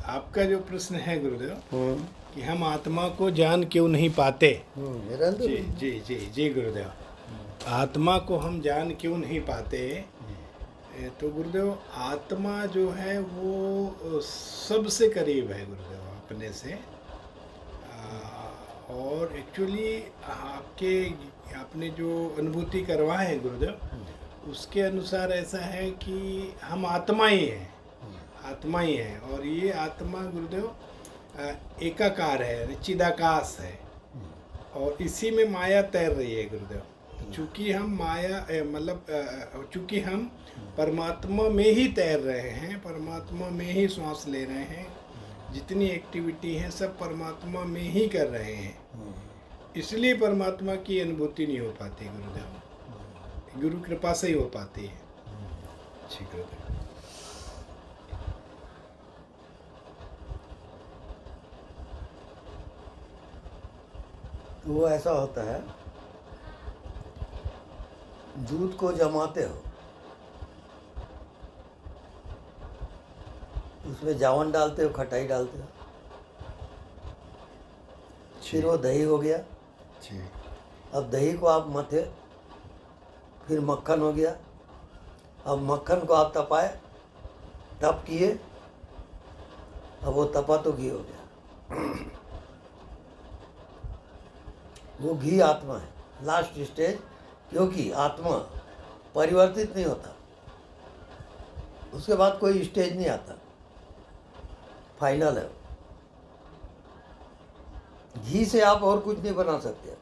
आपका जो प्रश्न है गुरुदेव कि हम आत्मा को जान क्यों नहीं पाते। जी जी जी जी गुरुदेव, आत्मा को हम जान क्यों नहीं पाते। तो गुरुदेव, आत्मा जो है वो सबसे करीब है गुरुदेव अपने से। और एक्चुअली आपने जो अनुभूति करवाए हैं गुरुदेव, उसके अनुसार ऐसा है कि हम आत्मा ही हैं, आत्मा ही है। और ये आत्मा गुरुदेव एकाकार है, चिदाकाश है, और इसी में माया तैर रही है गुरुदेव। चूँकि हम चूँकि हम परमात्मा में ही तैर रहे हैं, परमात्मा में ही श्वास ले रहे हैं, जितनी एक्टिविटी है सब परमात्मा में ही कर रहे हैं, इसलिए परमात्मा की अनुभूति नहीं हो पाती गुरुदेव। गुरु कृपा से ही हो पाती है। जी गुरुदेव। वो ऐसा होता है, दूध को जमाते हो, उसमें जावन डालते हो, खटाई डालते हो, फिर वो दही हो गया। अब दही को आप मथे, फिर मक्खन हो गया। अब मक्खन को आप तपाए, तप किए, अब वो तपा तो घी हो गया। वो घी आत्मा है, लास्ट स्टेज। क्योंकि आत्मा परिवर्तित नहीं होता, उसके बाद कोई स्टेज नहीं आता, फाइनल है। घी से आप और कुछ नहीं बना सकते।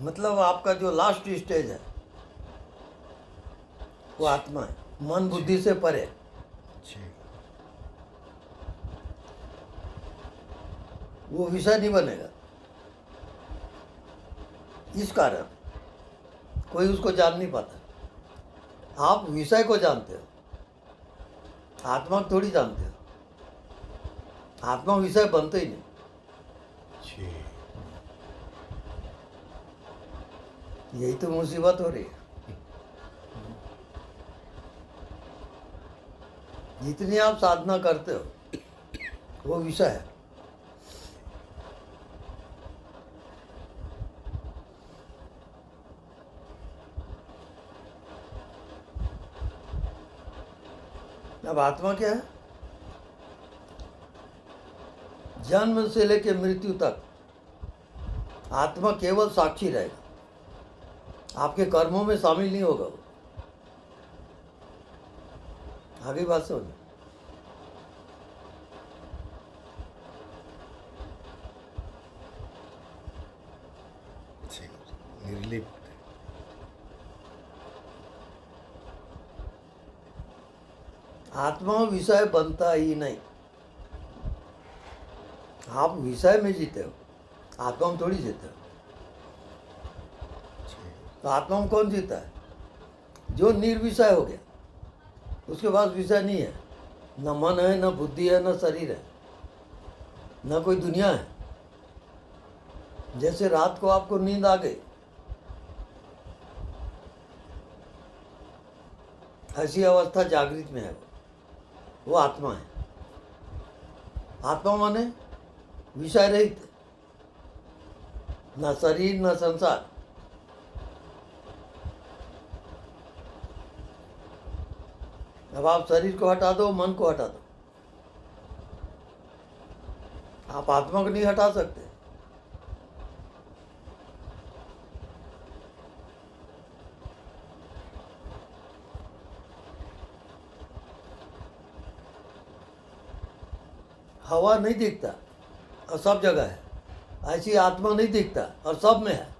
मतलब आपका जो लास्ट स्टेज है वो आत्मा है, मन बुद्धि से परे। वो विषय नहीं बनेगा। इस कारण कोई उसको जान नहीं पाता। आप विषय को जानते हो, आत्मा को थोड़ी जानते हो। आत्मा विषय बनते ही नहीं। यही तो मुसीबत हो रही है। जितनी आप साधना करते हो वो विषय है। अब आत्मा क्या है? जन्म से लेकर मृत्यु तक आत्मा केवल साक्षी रहेगा, आपके कर्मों में शामिल नहीं होगा वो। आगे बात समझ। निर्लिप्त। आत्मा विषय बनता ही नहीं। आप विषय में जीते हो, आत्मा में थोड़ी जीते हो। तो आत्मा में कौन जीता है? जो निर्विषय हो गया, उसके पास विषय नहीं है। न मन है, न बुद्धि है, न शरीर है, न कोई दुनिया है। जैसे रात को आपको नींद आ गई, ऐसी अवस्था जागृत में है, वो आत्मा है। आत्मा माने विषय रहित, न शरीर न संसार। अब आप शरीर को हटा दो, मन को हटा दो, आप आत्मा को नहीं हटा सकते। हवा नहीं दिखता और सब जगह है, ऐसी आत्मा नहीं दिखता और सब में है।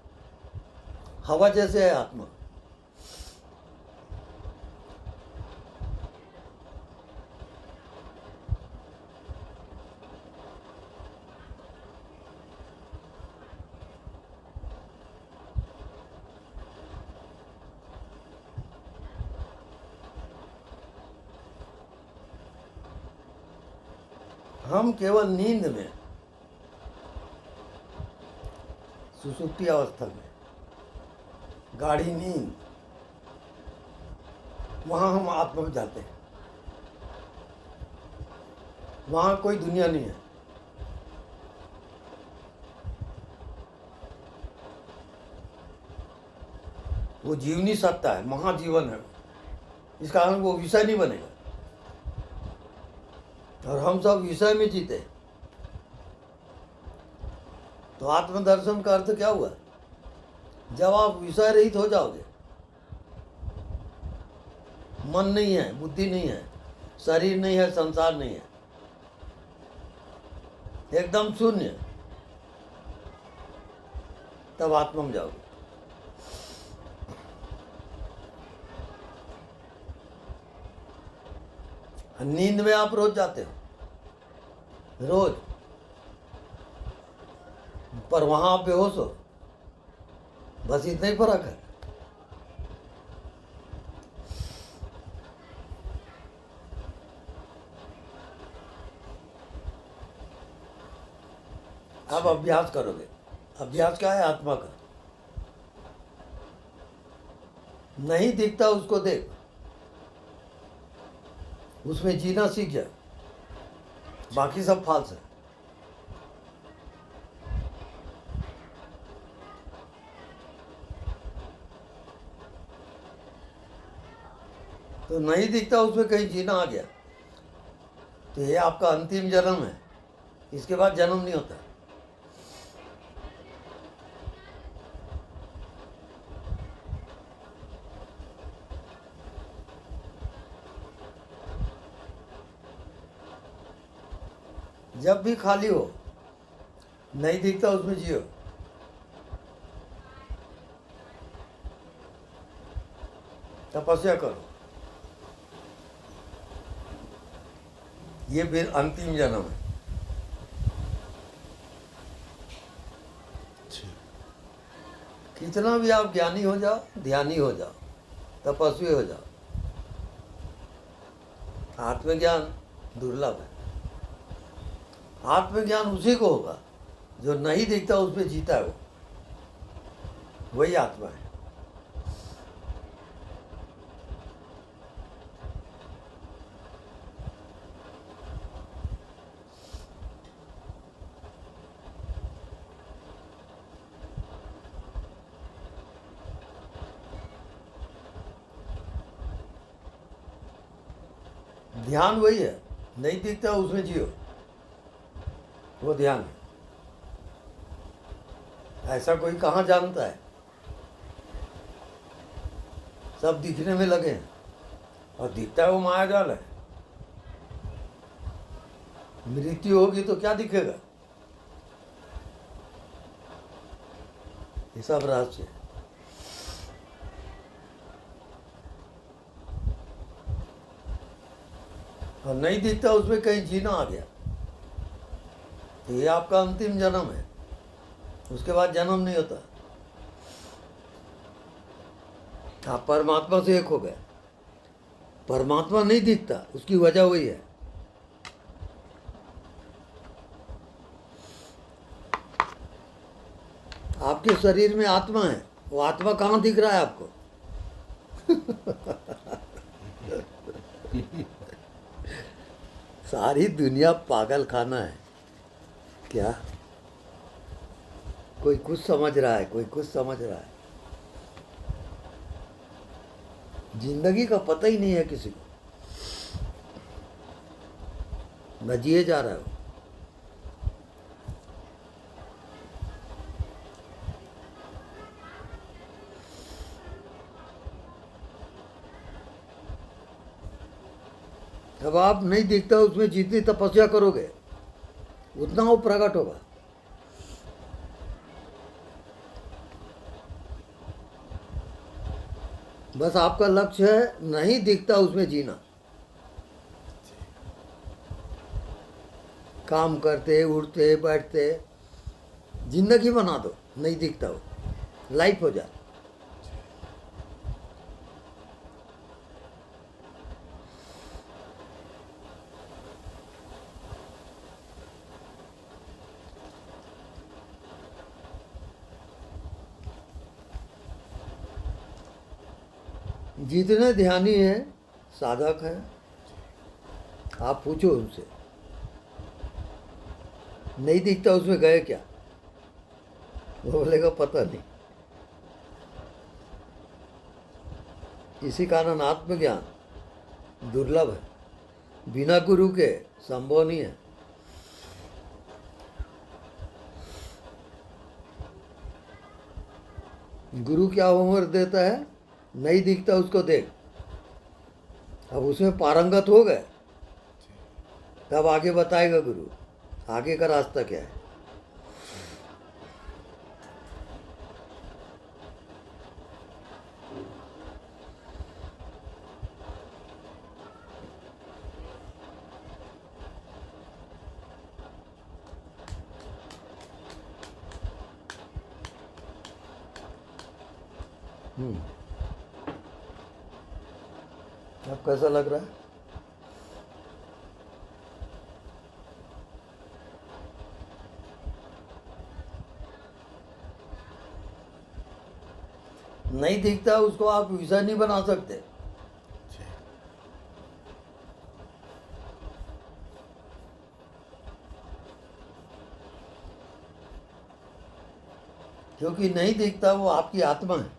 हवा जैसे है आत्मा। हम केवल नींद में, सुसुप्ति अवस्था में गाढ़ी नींद, वहाँ हम आत्मा में जाते हैं। वहाँ कोई दुनिया नहीं है। वो जीवनी सत्ता है, महाजीवन है। इस कारण वो विषय नहीं बनेगा। और हम सब विषय में जीते। तो आत्मदर्शन का अर्थ क्या हुआ? जब आप विषय रहित हो जाओगे, मन नहीं है, बुद्धि नहीं है, शरीर नहीं है, संसार नहीं है, एकदम शून्य, तब आत्मा में जाओगे। नींद में आप रोज जाते हो, रोज, पर वहां आप बेहोश हो। बस इतना ही फर्क है। अब अभ्यास करोगे। अभ्यास क्या है? आत्मा का। नहीं दिखता उसको देख, उसमें जीना सीख जा। बाकी सब फाल्स है। तो नहीं दिखता उसमें कहीं जीना आ गया, तो ये आपका अंतिम जन्म है। इसके बाद जन्म नहीं होता। जब भी खाली हो, नहीं दिखता उसमें जियो। तपस्या करो। ये फिर अंतिम जन्म है। कितना भी आप ज्ञानी हो जाओ, ध्यानी हो जाओ, तपस्वी हो जाओ, आत्मज्ञान दुर्लभ है। आत्मज्ञान उसी को होगा जो नहीं दिखता उसमें जीता है। वो वही आत्मा है। ध्यान वही है, नहीं दिखता उसमें जियो, वो ध्यान है। ऐसा कोई कहाँ जानता है? सब दिखने में लगे हैं, और दिखता है वो मायाजाल है। मृत्यु होगी तो क्या दिखेगा? ये सब रहस्य है। और नहीं दिखता उसमें कहीं जीना आ गया, तो ये आपका अंतिम जन्म है। उसके बाद जन्म नहीं होता। आप परमात्मा से एक हो गए। परमात्मा नहीं दिखता, उसकी वजह वही है। आपके शरीर में आत्मा है, वो आत्मा कहाँ दिख रहा है आपको? सारी दुनिया पागल खाना है क्या? कोई कुछ समझ रहा है, कोई कुछ समझ रहा है। जिंदगी का पता ही नहीं है किसी को। न जिए जा रहा है वो। अब आप नहीं दिखता उसमें जितनी तपस्या करोगे उतना वो प्रकट होगा। बस आपका लक्ष्य है नहीं दिखता उसमें जीना। काम करते, उठते, बैठते, जिंदगी बना दो, नहीं दिखता वो, लाइफ हो जाए। जितने ध्यानी है साधक है, आप पूछो उनसे, नहीं दिखता उसमें गए क्या? वो बोलेगा पता नहीं। इसी कारण आत्मज्ञान दुर्लभ है, बिना गुरु के संभव नहीं है। गुरु क्या होमवर्क देता है? नहीं दिखता उसको देख। अब उसमें पारंगत हो गए तब आगे बताएगा गुरु आगे का रास्ता क्या है। अब कैसा लग रहा है? नहीं दिखता उसको आप विषय नहीं बना सकते। क्योंकि नहीं दिखता वो आपकी आत्मा है।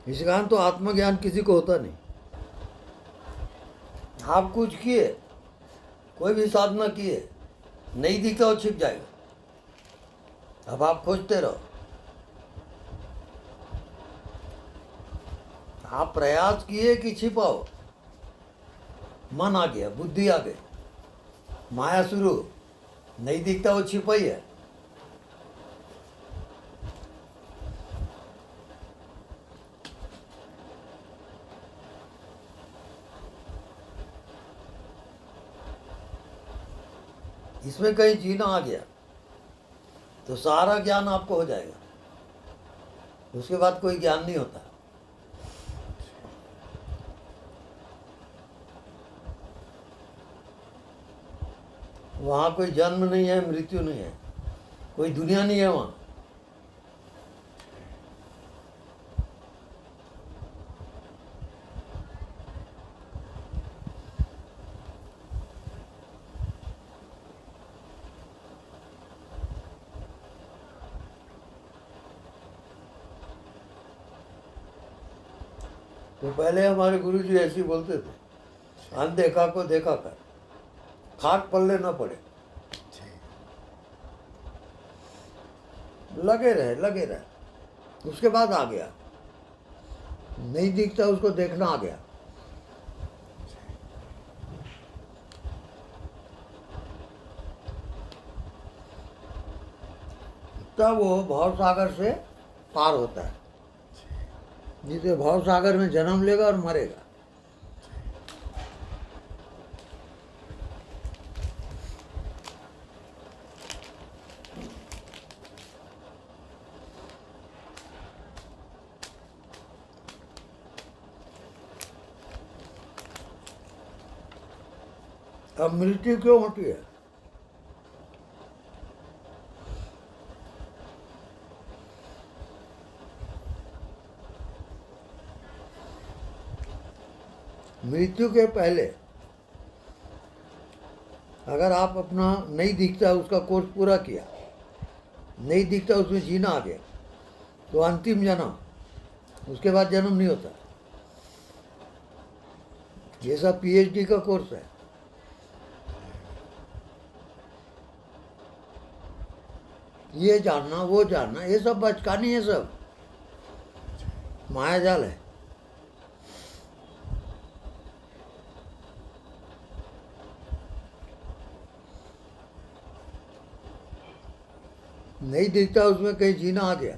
इस कारण तो आत्मज्ञान किसी को होता नहीं। आप कुछ किए, कोई भी साधना किए, नहीं दिखता वो छिप जाएगा। अब आप खोजते रहो। आप प्रयास किए कि छिपाओ, मन आ गया, बुद्धि आ गई, माया शुरू, नहीं दिखता वो छिपाई है। इसमें कहीं जीना आ गया तो सारा ज्ञान आपको हो जाएगा। उसके बाद कोई ज्ञान नहीं होता। वहाँ कोई जन्म नहीं है, मृत्यु नहीं है, कोई दुनिया नहीं है वहाँ। तो पहले हमारे गुरु जी ऐसे ही बोलते थे, अनदेखा को देखा कर, खाक पल्ले न पड़े, लगे रहे। उसके बाद आ गया, नहीं दिखता उसको देखना आ गया। तब वो भव सागर से पार होता है। नहीं तो भव सागर में जन्म लेगा और मरेगा। अब मृत्यु क्यों होती है? मृत्यु के पहले अगर आप अपना नहीं दिखता उसका कोर्स पूरा किया, नहीं दिखता उसमें जीना आ गया, तो अंतिम जन्म, उसके बाद जन्म नहीं होता। ये सब पीएचडी का कोर्स है। ये जानना वो जानना, ये सब बचकानी है, सब मायाजाल है। नहीं दिखता उसमें कहीं जीना आ गया,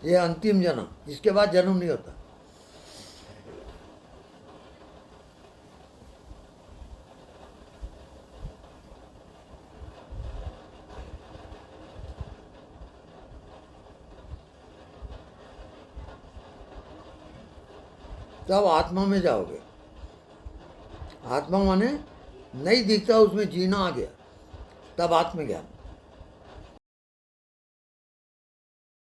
ये अंतिम जन्म, इसके बाद जन्म नहीं होता। तब आत्मा में जाओगे। आत्मा माने नहीं दिखता उसमें जीना आ गया, तब आत्मज्ञान।